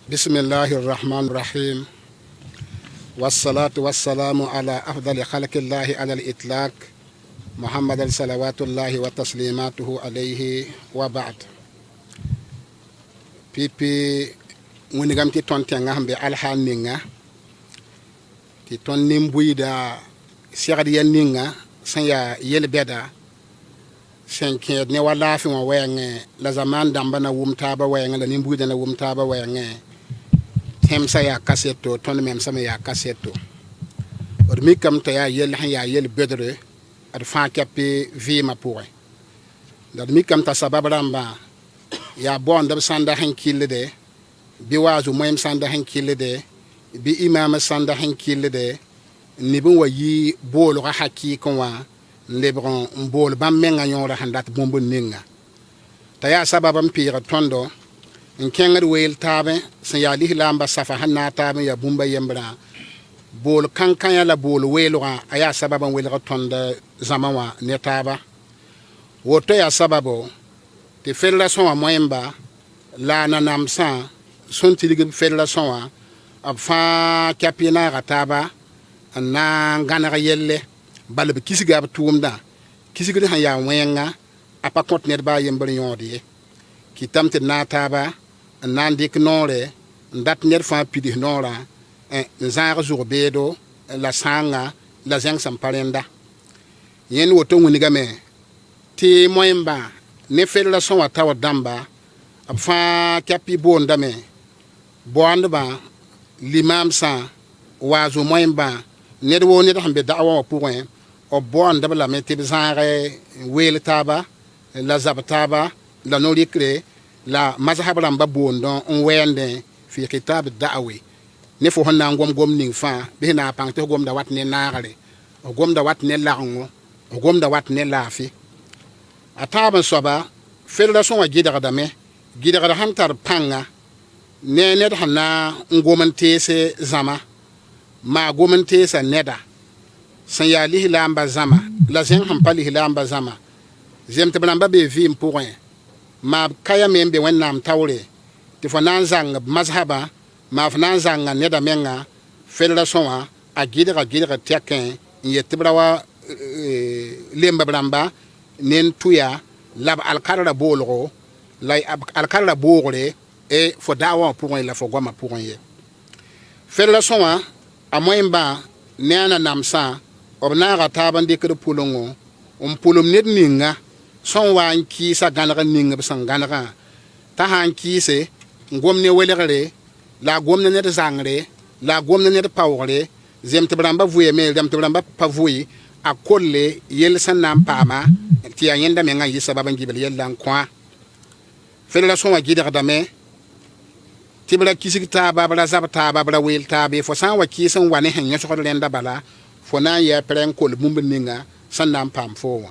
بسم الله الرحمن الرحيم والصلاة والسلام على أفضل خلق الله على الإطلاق محمد صلوات الله وتسليماته عليه وبعد بيبي ونغم تي تون تنغام بي الحال نينغا تي تون نيمبويدا سيغدي نينغا سنيا يلبدا سنكيد ني ولا في وين لا زمان دامبنا ومتابا وين لا نيمبويدا لا ومتابا وين temsa ya kaseto ton mem sama ya kaseto or mi kam to ya yel han ya yel bedre ad fa kapi vi ma pour dad mi kam ta sabab ramba ya bon dab sanda han kilde bi wazu moyem sanda han kilde bi imam sanda han kilde ni bon wayi bolo ha haki kon wa lebron bol bam menga nyora handat bombo ninga ta ya sababam pira tondo in kengar wel tabe san ya lihi lamba safa hanna tabe ya bumba yembra bol kankan ya la bol welo aya sababan wel tonda zamawa ne taba woto ya sababo te federation wa moyemba la nanamsa son tilig federation wa afa kapina rataba na ngana yelle balbe kisiga tuumda kisiga han ya wenga apa kontener ba yembra yodi kitamte na taba nan dik nore ndat ner fa pidi nora nzaar zurbedo la sanga la zeng samparenda yen woto nguni game ti moyemba ne federation wa tawa damba fa kapi bonda me bonda limam sa wazo moyemba ne do ne hambe da'wa pour o bonda la me ti zaare wel taba la zabtaba la no likre la mazhab ramba bondo on wende fi kitab da'awi ne fo honna gom ning fa be na pangte gom da wat ne naare o gom da wat ne laango o gom da wat ne lafi ataba soba federation wa gidara hantar panga ne hanna ngomantese zama ma gomantese neda san ya lihilamba zama la zen hampali hilamba zama zemte blamba be vi mpourien ma kaya membe wennam tawre ti fo nan zang mazhaba ma fo nan zang neda menga federation wa agidra tekken yetbrawa lemba bramba nen tuya lab alkarra bolgo lay alkarra bogre e fo dawa pour la fo goma pour ye federation wa amoyemba nena namsa obnara tabande ke pulongo pulum net ninga son wan ki sa ganara ning san ganara ta han ki se ngomne welegre la gomne ne zangre la gomne ne pawre zem tebramba vuye me dem tebramba pavuyi akolle yel san nam pama ti ayenda me ngai sababan gibel yel lan kwa federation wa gidara dame tibra kisikta babra zabta babra wel tabe fo san wa kisan wane hen nyaso ko lenda bala fo na ya pren kol bumbu ninga san nam pam fo wa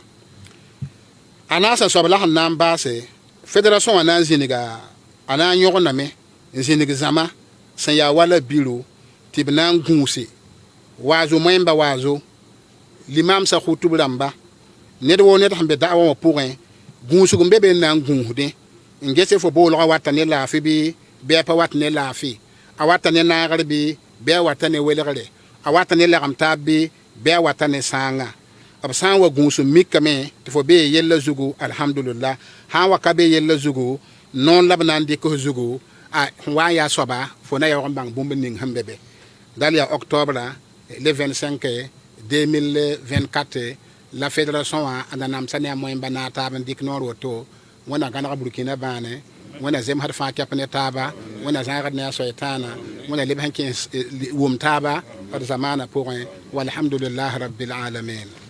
anasa sobla hannan base federation anan ziniga anan yogna me ziniga zama san ya wala biro tibnan gunse wazo moyemba wazo limam sa khutubramba ned wo ned hambe da'wa pourin gunsu gumbe be nan gunhude ngese fo bolo watane la fi bi be pa watane la fi awatane na garbi be watane welegare awatane la ramta bi be watane sanga absan wa gunsu mikame tifo be yella zugu alhamdulillah ha wa kabe yella zugu non labnan di ko zugu a wa ya soba fo na ya bang bombe ning hambebe dalia octobre le 25 2024 la fédération a anam sane moyemba na taban dik noro to wana gana burkina bane wana zem har fa kapne taba wana zagat na shaytana wana libhan kin wum taba zamana pour walhamdulillah rabbil alamin